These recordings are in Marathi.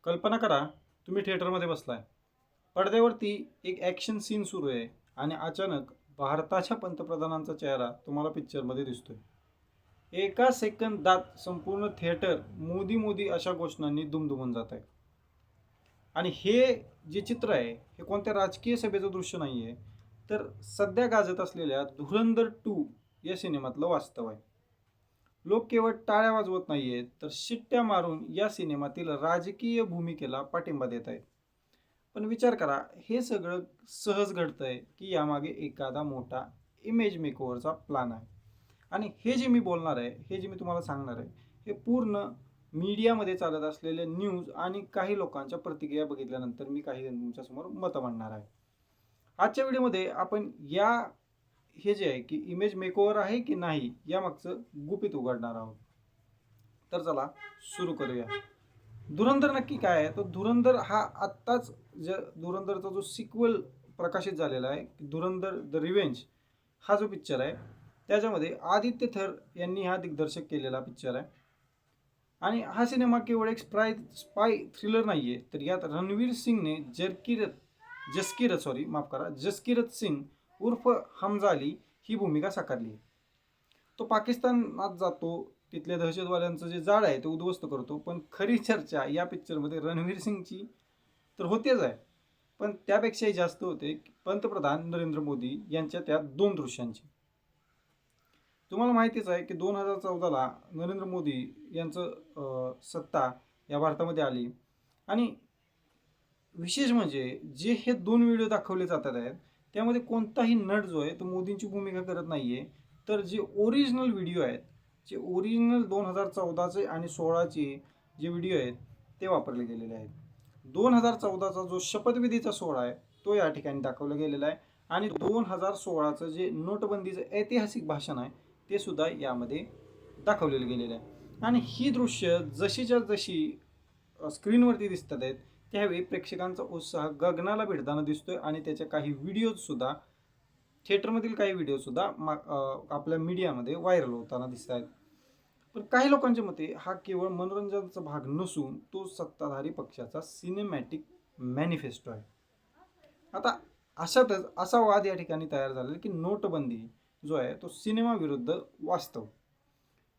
कल्पना करा, तुम्ही थिएटरमध्ये बसलाय. पडद्यावरती एक ॲक्शन सीन सुरू आहे आणि अचानक भारताच्या पंतप्रधानांचा चेहरा तुम्हाला पिक्चरमध्ये दिसतोय. एका सेकंदात संपूर्ण थिएटर मोदी मोदी अशा घोषणांनी दुमदुमून जात आहे. आणि हे जे चित्र आहे हे कोणत्या राजकीय सभेचं दृश्य नाही आहे, तर सध्या गाजत असलेल्या धुरंधर 2 या सिनेमातलं वास्तव आहे. लोक केवळ टाळ्या वाजवत नाहीयेत, तर शिट्ट्या मारून या सिनेमातील राजकीय भूमिकेला पाठिंबा देत आहेत. पण विचार करा, हे सगळं सहज घडतंय की यामागे एखादा मोठा इमेज मेकओव्हरचा प्लॅन आहे? आणि हे जे मी बोलणार आहे, हे जे मी तुम्हाला सांगणार आहे, हे पूर्ण मीडियामध्ये चालत असलेले न्यूज आणि काही लोकांच्या प्रतिक्रिया बघितल्यानंतर मी काही तुमच्यासमोर मतं मांडणार आहे. आजच्या व्हिडिओमध्ये आपण हे जे आहे की इमेज मेकओव्हर आहे की नाही यामागचं गुपित उघडणार आहोत. तर चला सुरू करूया. धुरंधर नक्की काय आहे? तर धुरंधर हा आत्ताच धुरंधरचा जो सिक्वल प्रकाशित झालेला आहे, धुरंधर द रिव्हेंज हा जो पिक्चर आहे, त्याच्यामध्ये आदित्य थर यांनी हा दिग्दर्शक केलेला पिक्चर आहे. आणि हा सिनेमा केवळ एक स्पाय थ्रिलर नाही आहे, तर यात रणवीर सिंगने जसकीरत सिंग उर्फ हमजा अली ही भूमिका साकारली आहे. तो पाकिस्तानात जातो, तिथल्या दहशतवाद्यांचं जे जाळ आहे ते उद्ध्वस्त करतो. पण खरी चर्चा या पिक्चरमध्ये रणवीर सिंगची तर होतेच आहे, पण त्यापेक्षाही जास्त होते पंतप्रधान नरेंद्र मोदी यांच्या त्या 2 दृश्यांची. तुम्हाला माहितीच आहे की 2014ला नरेंद्र मोदी यांचं सत्ता या भारतामध्ये आली. आणि विशेष म्हणजे जे हे 2 व्हिडिओ दाखवले जातात आहेत, त्यामध्ये कोणताही नट जो आहे तो मोदींची भूमिका करत नाहीये, तर जे ओरिजिनल व्हिडिओ आहेत, जे ओरिजिनल 2014चे आणि 16चे जे व्हिडिओ आहेत ते वापरले गेलेले आहेत. 2014चा जो शपथविधीचा सोहळा आहे तो या ठिकाणी दाखवला गेलेला आहे आणि 2016चं जे नोटबंदीचं ऐतिहासिक भाषण आहे ते सुद्धा यामध्ये दाखवलेलं गेलेलं आहे. आणि ही दृश्य जशीच्या जशी स्क्रीनवरती दिसतात आहेत, त्यावेळी प्रेक्षकांचा उत्साह गगनाला भिडताना दिसतोय आणि त्याचे काही व्हिडिओजसुद्धा, थिएटरमधील काही व्हिडिओसुद्धा आपल्या मीडियामध्ये व्हायरल होताना दिसत आहेत. पण काही लोकांच्या मते हा केवळ मनोरंजनाचा भाग नसून तो सत्ताधारी पक्षाचा सिनेमॅटिक मॅनिफेस्टो आहे. आता अशातच असा वाद या ठिकाणी तयार झालेला की नोटबंदी जो आहे तो सिनेमा विरुद्ध वास्तव.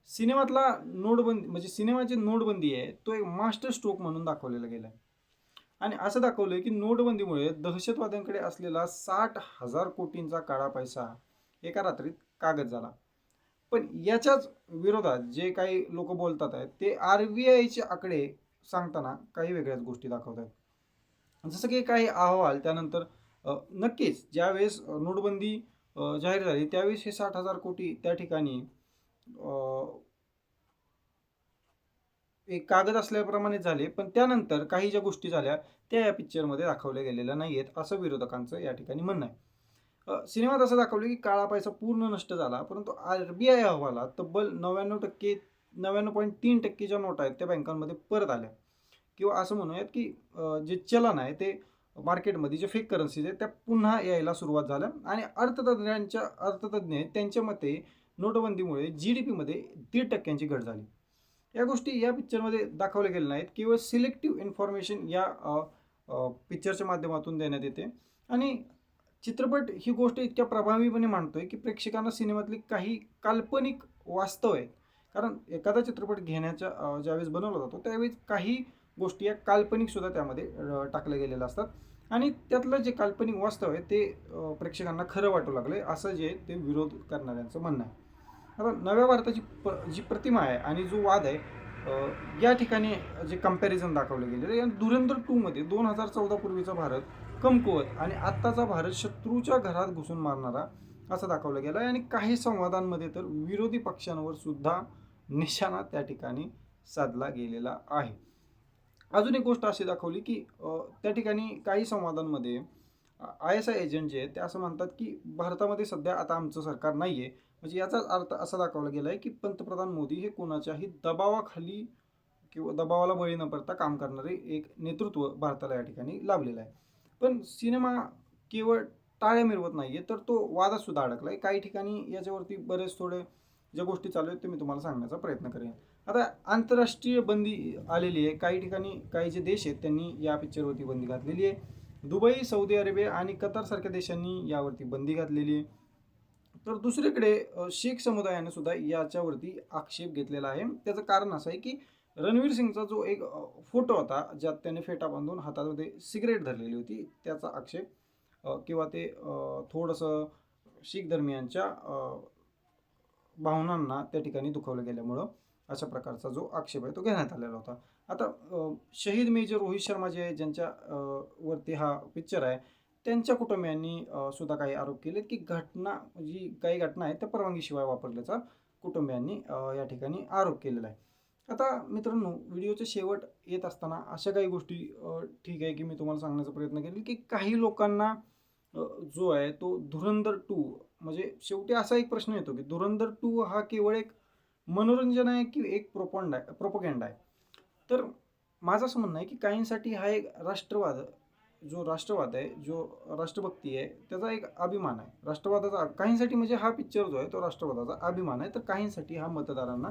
सिनेमातला नोटबंदी म्हणजे सिनेमाची नोटबंदी आहे तो एक मास्टर स्ट्रोक म्हणून दाखवलेला गेला आहे. आणि असं दाखवलंय की नोटबंदीमुळे दहशतवाद्यांकडे असलेला 60,000 कोटींचा काळा पैसा एका रात्रीत कागद झाला. पण याच्याच विरोधात जे काही लोक बोलतात आहेत ते RBIचे आकडे सांगताना काही वेगळ्याच गोष्टी दाखवत आहेत. जसं की काही अहवाल त्यानंतर नक्कीच ज्यावेळेस नोटबंदी जाहीर झाली त्यावेळेस हे 60,000 कोटी त्या ठिकाणी एक कागद असल्याप्रमाणे झाले, पण त्यानंतर काही ज्या गोष्टी झाल्या त्या या पिक्चरमध्ये दाखवल्या गेलेल्या नाही आहेत असं विरोधकांचं या ठिकाणी म्हणणं आहे. सिनेमात असं दाखवलं की काळा पैसा पूर्ण नष्ट झाला, परंतु RBI अहवालात तब्बल 99.3% नोटा आहेत त्या बँकांमध्ये परत आल्या. किंवा असं म्हणूयात की जे चलन आहे ते मार्केटमध्ये जे फेक करन्सीज आहेत त्या पुन्हा यायला सुरुवात झाल्या. आणि अर्थतज्ञ आहेत त्यांच्या मते नोटबंदीमुळे GDPमध्ये 1.5% घट झाली. या गोष्टी या पिक्चरमध्ये दाखवल्या गेल्या नाहीत, केवळ सिलेक्टिव्ह इन्फॉर्मेशन या पिक्चरच्या माध्यमातून देण्यात येते. आणि चित्रपट ही गोष्ट इतक्या प्रभावीपणे मांडतोय की प्रेक्षकांना सिनेमातली काही काल्पनिक वास्तव आहेत. कारण एखादा चित्रपट घेण्याच्या ज्यावेळेस बनवला जातो त्यावेळेस काही गोष्टी या काल्पनिक सुद्धा त्यामध्ये टाकल्या गेलेल्या असतात आणि त्यातलं जे काल्पनिक वास्तव आहे ते प्रेक्षकांना खरं वाटू लागले असं जे ते विरोध करणाऱ्यांचं म्हणणं आहे. आता नव्या भारताची जी प्रतिमा आहे आणि जो वाद आहे या ठिकाणी जे कंपॅरिझन दाखवलं गेलेलं आहे. धुरंधर 2मध्ये 2014 पूर्वीचा भारत कमकुवत आणि आत्ताचा भारत शत्रूच्या घरात घुसून मारणारा असं दाखवलं गेलं आहे. आणि काही संवादांमध्ये तर विरोधी पक्षांवर सुद्धा निशाणा त्या ठिकाणी साधला गेलेला आहे. अजून एक गोष्ट अशी दाखवली की त्या ठिकाणी काही संवादांमध्ये ISI एजंट जे आहेत ते असं म्हणतात की भारतामध्ये सध्या आता आमचं सरकार नाही आहे. म्हणजे याचाच अर्थ असा दाखवला गेला आहे की पंतप्रधान मोदी हे कोणाच्याही दबावाखाली किंवा दबावाला बळी न पडता काम करणारे एक नेतृत्व भारताला या ठिकाणी लाभलेलं आहे. पण सिनेमा केवळ टाळ्या मिरवत नाही आहे, तर तो वादात सुद्धा अडकला आहे. काही ठिकाणी याच्यावरती बरेच थोडे ज्या गोष्टी चालू आहेत ते मी तुम्हाला सांगण्याचा प्रयत्न करेन. आता आंतरराष्ट्रीय बंदी आलेली आहे. काही ठिकाणी काही जे देश आहेत त्यांनी या पिक्चरवरती बंदी घातलेली आहे. दुबई, सौदी अरेबिया आणि कतारसारख्या देशांनी यावरती बंदी घातलेली आहे. तर दुसरीकडे शीख समुदायाने सुद्धा याच्यावरती आक्षेप घेतलेला आहे. त्याचं कारण असं आहे की रणवीर सिंगचा जो एक फोटो होता ज्यात त्याने फेटा बांधून हातामध्ये सिगरेट धरलेली होती, त्याचा आक्षेप किंवा ते थोडंसं शीख धर्मियांच्या भावनांना त्या ठिकाणी दुखावलं गेल्यामुळं अशा प्रकारचा जो आक्षेप आहे तो घेण्यात आलेला होता. आता शहीद मेजर रोहित शर्मा जे आहे ज्यांच्या वरती हा पिक्चर आहे, त्यांच्या कुटुंबियांनी सुद्धा काही आरोप केलेत की घटना जी काही घटना आहे त्या परवानगीशिवाय वापरल्याचा कुटुंबियांनी या ठिकाणी आरोप केलेला आहे. आता मित्रांनो, व्हिडिओचे शेवट येत असताना अशा काही गोष्टी ठीक आहे की मी तुम्हाला सांगण्याचा प्रयत्न केला की काही लोकांना जो आहे तो धुरंधर 2 म्हणजे शेवटी असा एक प्रश्न येतो की धुरंधर 2 हा केवळ एक मनोरंजन आहे की एक प्रोपगँडा आहे. तर माझं असं म्हणणं आहे की काहींसाठी हा एक राष्ट्रवाद आहे, जो राष्ट्रभक्ती आहे, त्याचा एक अभिमान आहे. राष्ट्रवादाचा काहींसाठी म्हणजे हा पिक्चर जो आहे तो राष्ट्रवादाचा अभिमान आहे, तर काहींसाठी हा मतदारांना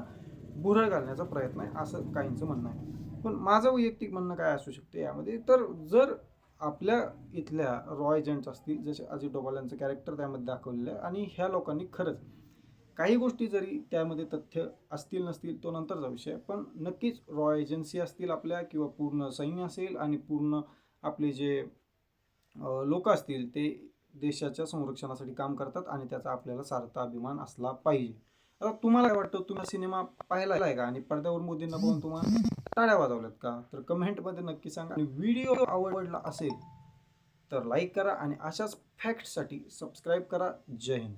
भुरळ घालण्याचा प्रयत्न आहे, असं काहींचं म्हणणं आहे. पण माझं वैयक्तिक म्हणणं काय असू शकते यामध्ये, तर जर आपल्या इथल्या रॉ एजंट्स असतील, जसे अजित डोभाल यांचं कॅरेक्टर त्यामध्ये दाखवलेलं आहे, आणि ह्या लोकांनी खरंच काही गोष्टी जरी त्यामध्ये तथ्य असतील नसतील तो नंतरचा विषय, पण नक्कीच रॉ एजन्सी असतील आपल्या किंवा पूर्ण सैन्य असेल आणि पूर्ण आपले जे लोक असतील ते देशाच्या संरक्षणासाठी काम करतात आणि त्याचा आपल्याला सार्थ अभिमान असला पाहिजे. आता तुम्हाला काय वाटतं, तुम्ही सिनेमा पाहिला आहे का आणि पडद्यावर मोदींना पाहून तुम्हाला टाळ्या वाजवल्यात का? तर कमेंटमध्ये नक्की सांगा. आणि व्हिडिओ आवडला असेल तर लाईक करा आणि अशाच फॅक्टसाठी सबस्क्राईब करा. जय हिंद.